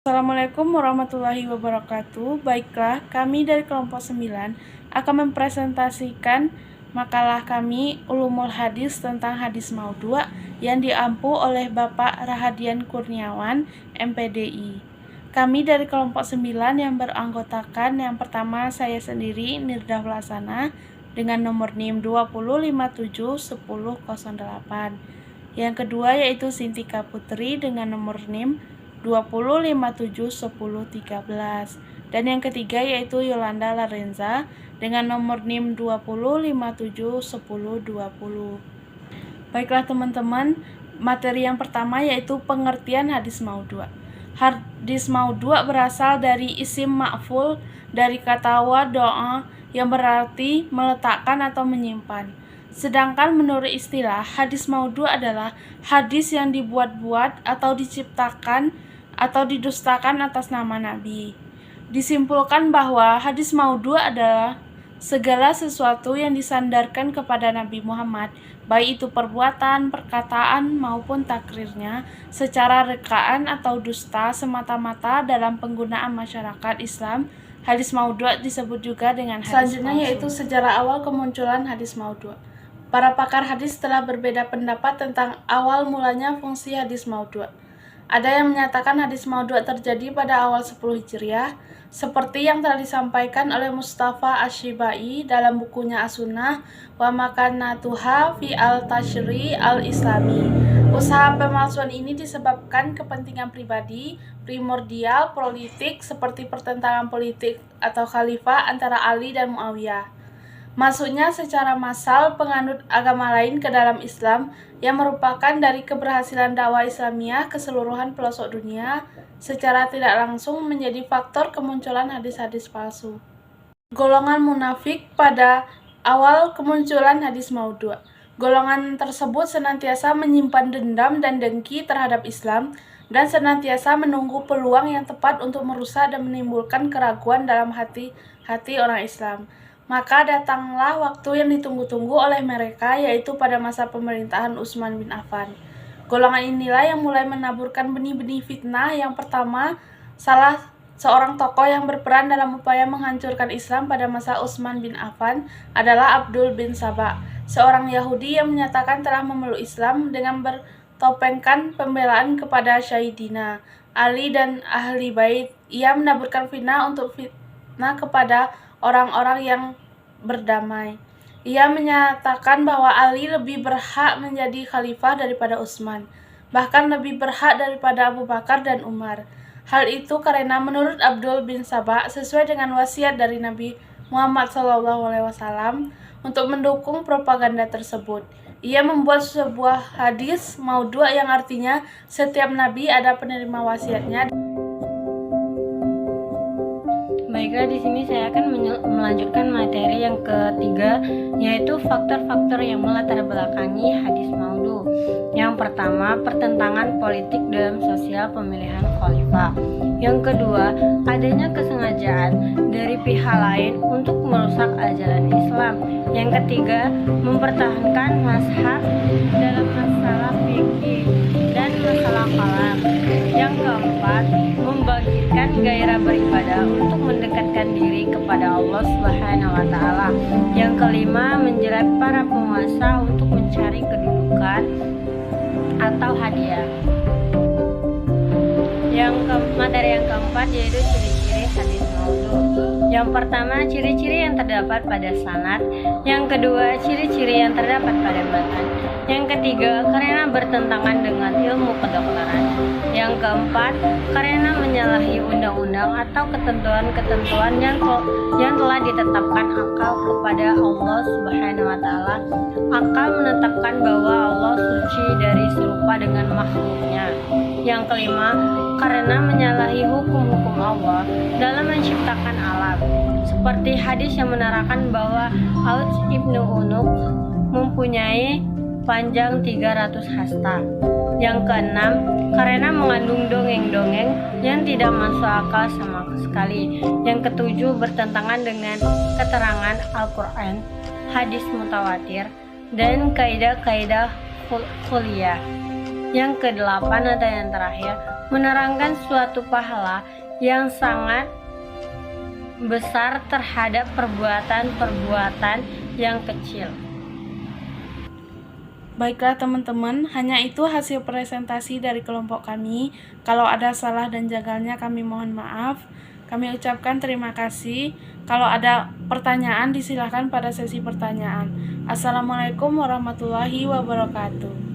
Assalamualaikum warahmatullahi wabarakatuh. Baiklah, kami dari kelompok 9 akan mempresentasikan makalah kami Ulumul Hadis tentang hadis maudhu' yang diampu oleh Bapak Rahadian Kurniawan, MPDI. Kami dari kelompok 9 yang beranggotakan yang pertama saya sendiri Nirdah Wlasana dengan nomor NIM 20571008. Yang kedua yaitu Sintika Putri dengan nomor NIM 20571013. Dan yang ketiga yaitu Yolanda Larenza dengan nomor NIM 20571020. Baiklah teman-teman, materi yang pertama yaitu pengertian hadis maudhu'. Hadis maudhu' berasal dari isim ma'ful dari kata wado'a yang berarti meletakkan atau menyimpan. Sedangkan menurut istilah, hadis maudhu' adalah hadis yang dibuat-buat atau diciptakan atau didustakan atas nama Nabi. Disimpulkan bahwa hadis maudhu' adalah segala sesuatu yang disandarkan kepada Nabi Muhammad, baik itu perbuatan, perkataan, maupun takrirnya, secara rekaan atau dusta semata-mata dalam penggunaan masyarakat Islam. Hadis maudhu' disebut juga dengan hadis selanjutnya palsu. Yaitu sejarah awal kemunculan hadis maudhu'. Para pakar hadis telah berbeda pendapat tentang awal mulanya fungsi hadis maudhu'. Ada yang menyatakan hadis maudhu' terjadi pada awal 10 Hijriah, seperti yang telah disampaikan oleh Mustafa Asy-Syibai dalam bukunya As-Sunnah wa Makanatuha fi al-Tashri' al-Islami. Usaha pemalsuan ini disebabkan kepentingan pribadi, primordial, politik, seperti pertentangan politik atau khalifah antara Ali dan Muawiyah. Masuknya secara massal penganut agama lain ke dalam Islam yang merupakan dari keberhasilan dakwah Islamiyah ke seluruhan pelosok dunia secara tidak langsung menjadi faktor kemunculan hadis-hadis palsu. Golongan munafik pada awal kemunculan hadis maudhu'. Golongan tersebut senantiasa menyimpan dendam dan dengki terhadap Islam dan senantiasa menunggu peluang yang tepat untuk merusak dan menimbulkan keraguan dalam hati orang Islam. Maka datanglah waktu yang ditunggu-tunggu oleh mereka, yaitu pada masa pemerintahan Utsman bin Affan. Golongan inilah yang mulai menaburkan benih-benih fitnah. Yang pertama, salah seorang tokoh yang berperan dalam upaya menghancurkan Islam pada masa Utsman bin Affan adalah Abdul bin Saba, seorang Yahudi yang menyatakan telah memeluk Islam dengan bertopengkan pembelaan kepada Sayyidina Ali dan ahli bait. Ia menaburkan fitnah untuk fitnah kepada orang-orang yang berdamai. Ia menyatakan bahwa Ali lebih berhak menjadi khalifah daripada Utsman, bahkan lebih berhak daripada Abu Bakar dan Umar. Hal itu karena menurut Abdul bin Saba sesuai dengan wasiat dari Nabi Muhammad SAW untuk mendukung propaganda tersebut. Ia membuat sebuah hadis maudhu' yang artinya setiap nabi ada penerima wasiatnya. Baiklah, di sini saya akan melanjutkan materi yang ketiga, yaitu faktor-faktor yang melatar belakangi hadis maudhu'. Yang pertama, pertentangan politik dalam sosial pemilihan khalifah. Yang kedua, adanya kesengajaan dari pihak lain untuk merusak ajaran Islam. Yang ketiga, mempertahankan mazhab dalam masalah fikih dan masalah kalam. Yang keempat, membagikan gairah beribadah untuk mendekatkan diri kepada Allah Subhanahu wa Ta'ala. Yang kelima, menjerat para penguasa untuk mencari kedudukan atau hadiah. Materi yang keempat yaitu ciri-ciri hadis maudhu'. Yang pertama, ciri-ciri yang terdapat pada sanad. Yang kedua, ciri-ciri yang terdapat pada matan. Yang ketiga, karena bertentangan dengan ilmu kedokteran. Yang keempat, karena menyalahi undang-undang atau ketentuan-ketentuan yang telah ditetapkan akal kepada Allah Subhanahu wa Ta'ala. Akal menetapkan bahwa Allah suci dari serupa dengan makhluknya. Yang kelima, karena menyalahi hukum-hukum Allah dalam menciptakan alam, seperti hadis yang menerangkan bahwa Aus ibnu Unuk mempunyai panjang 300 hasta. Yang keenam, karena mengandung dongeng-dongeng yang tidak masuk akal sama sekali. Yang ketujuh, bertentangan dengan keterangan Al-Quran, hadis mutawatir, dan kaidah-kaidah kuliah. Yang kedelapan atau yang terakhir, menerangkan suatu pahala yang sangat besar terhadap perbuatan-perbuatan yang kecil. Baiklah teman-teman, hanya itu hasil presentasi dari kelompok kami. Kalau ada salah dan jagalnya kami mohon maaf. Kami ucapkan terima kasih. Kalau ada pertanyaan disilahkan pada sesi pertanyaan. Assalamualaikum warahmatullahi wabarakatuh.